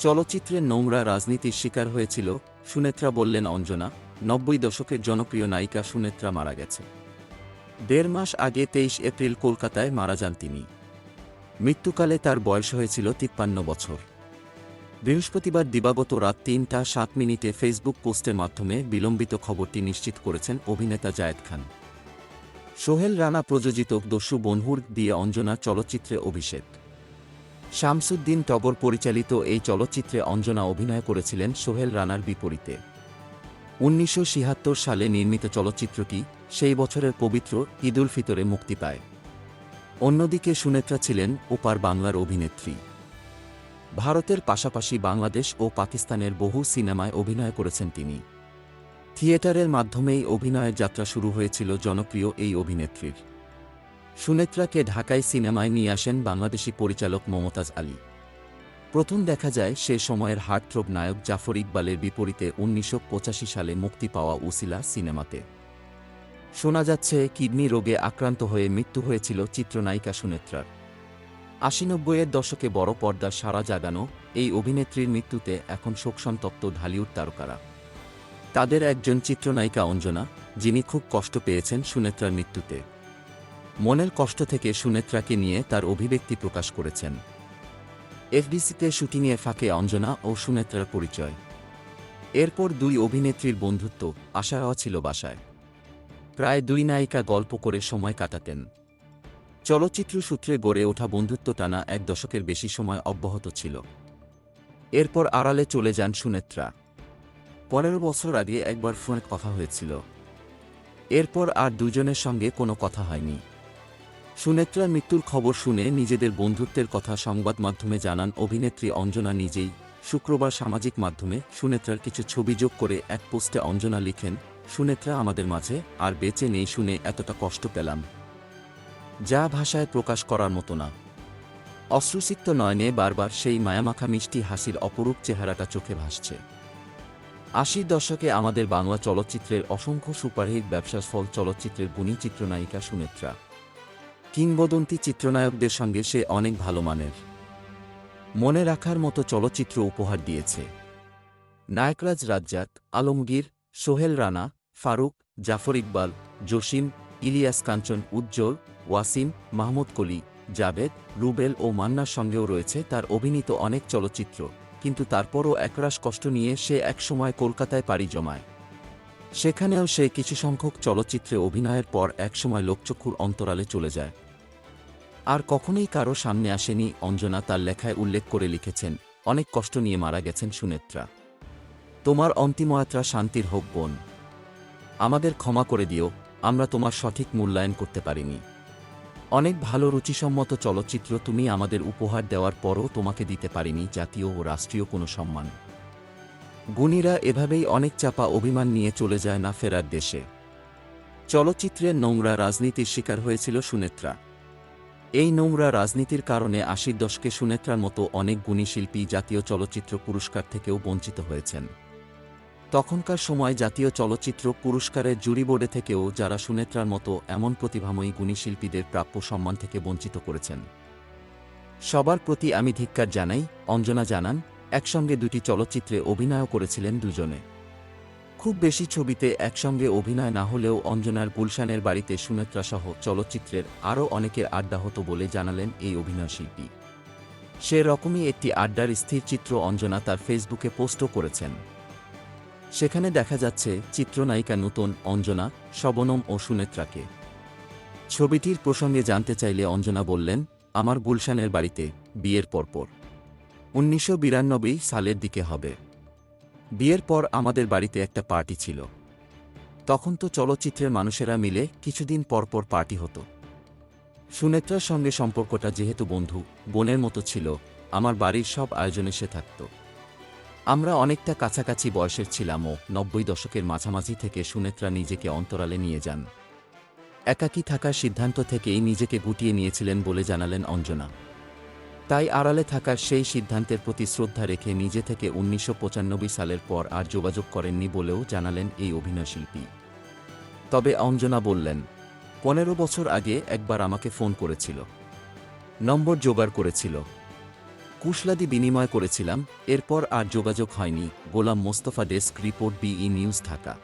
চলচ্চিত্রের নোংরা রাজনীতির শিকার হয়েছিল সুনেত্রা বললেন অঞ্জনা। ৯০ দশকের জনপ্রিয় নায়িকা সুনেত্রা মারা গেছে। ১.৫ মাস আগে ২৩ এপ্রিল কলকাতায় মারা যান তিনি। মৃত্যুকালে তার বয়স হয়েছিল ৫৩ বছর। বৃহস্পতিবার দিবাগত রাত ৩টা ৭ মিনিটে ফেসবুক পোস্টের মাধ্যমে বিলম্বিত খবরটি নিশ্চিত করেছেন অভিনেতা জায়েদ খান। সোহেল রানা প্রযোজিত দস্যু বনহুর দিয়ে অঞ্জনা চলচ্চিত্রে অভিষেক। শামসুদ্দিন টগর পরিচালিত এই চলচ্চিত্রে অঞ্জনা অভিনয় করেছিলেন সোহেল রানার বিপরীতে। ১৯৭৬ সালে নির্মিত চলচ্চিত্রটি সেই বছরের পবিত্র ঈদুল ফিতরে মুক্তি পায়। অন্যদিকে সুনেত্রা ছিলেন ওপার বাংলার অভিনেত্রী। ভারতের পাশাপাশি বাংলাদেশ ও পাকিস্তানের বহু সিনেমায় অভিনয় করেছেন তিনি। থিয়েটারের মাধ্যমেই অভিনয়ের যাত্রা শুরু হয়েছিল জনপ্রিয় এই অভিনেত্রীর। সুনেত্রাকে ঢাকায় সিনেমায় নিয়ে আসেন বাংলাদেশি পরিচালক মমতাজ আলী। প্রথম দেখা যায় সে সময়ের হার্টথ্রোব নায়ক জাফর ইকবালের বিপরীতে ১৯৮৫ সালে মুক্তি পাওয়া উসিলা সিনেমাতে। শোনা যাচ্ছে কিডনি রোগে আক্রান্ত হয়ে মৃত্যু হয়েছিল চিত্রনায়িকা সুনেত্রার। ৮০-৯০-এর দশকে বড় পর্দার সাড়া জাগানো এই অভিনেত্রীর মৃত্যুতে এখন শোকসন্তপ্ত ঢালিউড তারকারা। তাদের একজন চিত্রনায়িকা অঞ্জনা, যিনি খুব কষ্ট পেয়েছেন সুনেত্রার মৃত্যুতে। মনের কষ্ট থেকে সুনেত্রাকে নিয়ে তার অভিব্যক্তি প্রকাশ করেছেন। এফডিসিতে শুটিংয়ের ফাঁকে অঞ্জনা ও সুনেত্রার পরিচয়। এরপর দুই অভিনেত্রীর বন্ধুত্ব আশাও ছিল বাসায়। প্রায় দুই নায়িকা গল্প করে সময় কাটাতেন। চলচ্চিত্র সূত্রে গড়ে ওঠা বন্ধুত্ব টানা ১ দশকের বেশি সময় অব্যাহত ছিল। এরপর আড়ালে চলে যান সুনেত্রা। ১৫ বছর আগে একবার ফোনে কথা হয়েছিল। এরপর আর দুজনের সঙ্গে কোনো কথা হয়নি। সুনেত্রার মৃত্যুর খবর শুনে নিজেদের বন্ধুত্বের কথা সংবাদ মাধ্যমে জানান অভিনেত্রী অঞ্জনা নিজেই। শুক্রবার সামাজিক মাধ্যমে সুনেত্রার কিছু ছবি যোগ করে এক পোস্টে অঞ্জনা লিখেন, সুনেত্রা আমাদের মাঝে আর বেঁচে নেই শুনে এতটা কষ্ট পেলাম, যা ভাষায় প্রকাশ করার মতো না। অশ্রুসিক্ত নয়নে বারবার সেই মায়ামাখা মিষ্টি হাসির অপরূপ চেহারাটা চোখে ভাসছে। ৮০ দশকে আমাদের বাংলা চলচ্চিত্রের অসংখ্য সুপারহিট ব্যবসার ফল চলচ্চিত্রের গুণী চিত্রনায়িকা সুনেত্রা। কিংবদন্তি চিত্রনায়কদের সঙ্গে সে অনেক ভালো মানের। মনে রাখার মতো চলচ্চিত্র উপহার দিয়েছে। নায়করাজ রাজ্জাক, আলমগীর, সোহেল রানা, ফারুক, জাফর ইকবাল, জসিম, ইলিয়াস কাঞ্চন, উজ্জ্বল, ওয়াসিম, মাহমুদ কলি, জাভেদ, রুবেল ও মান্নার সঙ্গেও রয়েছে তার অভিনীত অনেক চলচ্চিত্র, কিন্তু তারপরও একরাশ কষ্ট নিয়ে সে একসময় কলকাতায় পাড়ি জমায়। সেখানেও সে কিছু সংখ্যক চলচ্চিত্রে অভিনয়ের পর একসময় লোকচক্ষুর অন্তরালে চলে যায়। আর কখনোই কারো সামনে আসেনি। অঞ্জনা তার লেখায় উল্লেখ করে লিখেছেন, অনেক কষ্ট নিয়ে মারা গেছেন সুনেত্রা। তোমার অন্তিমযাত্রা শান্তির হোক বোন। আমাদের ক্ষমা করে দিও, আমরা তোমার সঠিক মূল্যায়ন করতে পারিনি। অনেক ভালো রুচিসম্মত চলচ্চিত্র তুমি আমাদের উপহার দেওয়ার পরও তোমাকে দিতে পারিনি জাতীয় ও রাষ্ট্রীয় কোনো সম্মান। গুণীরা এভাবেই অনেক চাপা অভিমান নিয়ে চলে যায় না ফেরার দেশে। চলচ্চিত্রের নোংরা রাজনীতির শিকার হয়েছিল সুনেত্রা। এই নোংরা রাজনীতির কারণে ৮০ দশকে সুনেত্রার মতো অনেক গুণী শিল্পী জাতীয় চলচ্চিত্র পুরস্কার থেকেও বঞ্চিত হয়েছেন। তখনকার সময় জাতীয় চলচ্চিত্র পুরস্কারের জুরি বোর্ডে থেকেও যারা সুনেত্রার মতো এমন প্রতিভাময়ী গুণী শিল্পীদের প্রাপ্য সম্মান থেকে বঞ্চিত করেছেন। সবার প্রতি আমি ধিক্কার জানাই। অঞ্জনা জানান, একসঙ্গে দুটি চলচ্চিত্রে অভিনয়ও করেছিলেন দুজনে। খুব বেশি ছবিতে একসঙ্গে অভিনয় না হলেও অঞ্জনার গুলশানের বাড়িতে সুনেত্রাসহ চলচ্চিত্রের আরও অনেকের আড্ডা হতো বলে জানালেন এই অভিনয়শিল্পী। সে রকমই একটি আড্ডার স্থির চিত্র অঞ্জনা তার ফেসবুকে পোস্টও করেছেন। সেখানে দেখা যাচ্ছে চিত্রনায়িকা নতুন, অঞ্জনা, শবনম ও সুনেত্রাকে। ছবিটির প্রসঙ্গে জানতে চাইলে অঞ্জনা বললেন, আমার গুলশানের বাড়িতে, বিয়ের পরপর। ১৯৯২ সালের দিকে হবে। বিয়ের পর আমাদের বাড়িতে একটা পার্টি ছিল। তখন তো চলচ্চিত্রের মানুষেরা মিলে কিছুদিন পরপর পার্টি হতো। সুনেত্রার সঙ্গে সম্পর্কটা যেহেতু বন্ধু, বোনের মতো ছিল, আমার বাড়ির সব আয়োজনে সে থাকত। আমরা অনেকটা কাছাকাছি বয়সের ছিলাম ও ৯০ দশকের মাঝামাঝি থেকে সুনেত্রা নিজেকে অন্তরালে নিয়ে যান। একাকী থাকার সিদ্ধান্ত থেকেই নিজেকে গুটিয়ে নিয়েছিলেন বলে জানালেন অঞ্জনা। তাই আড়ালে থাকার সেই সিদ্ধান্তের প্রতি শ্রদ্ধা রেখে নিজে থেকে ১৯৯৫ সালের পর আর যোগাযোগ করেননি বলেও জানালেন এই অভিনয়শিল্পী। তবে অঞ্জনা বললেন, ১৫ বছর আগে একবার আমাকে ফোন করেছিল, নম্বর জোগাড় করেছিল, কুশলাদি বিনিময় করেছিলাম, এরপর আর যোগাযোগ হয়নি। Golam Mostafa, desk report, BE news, Dhaka.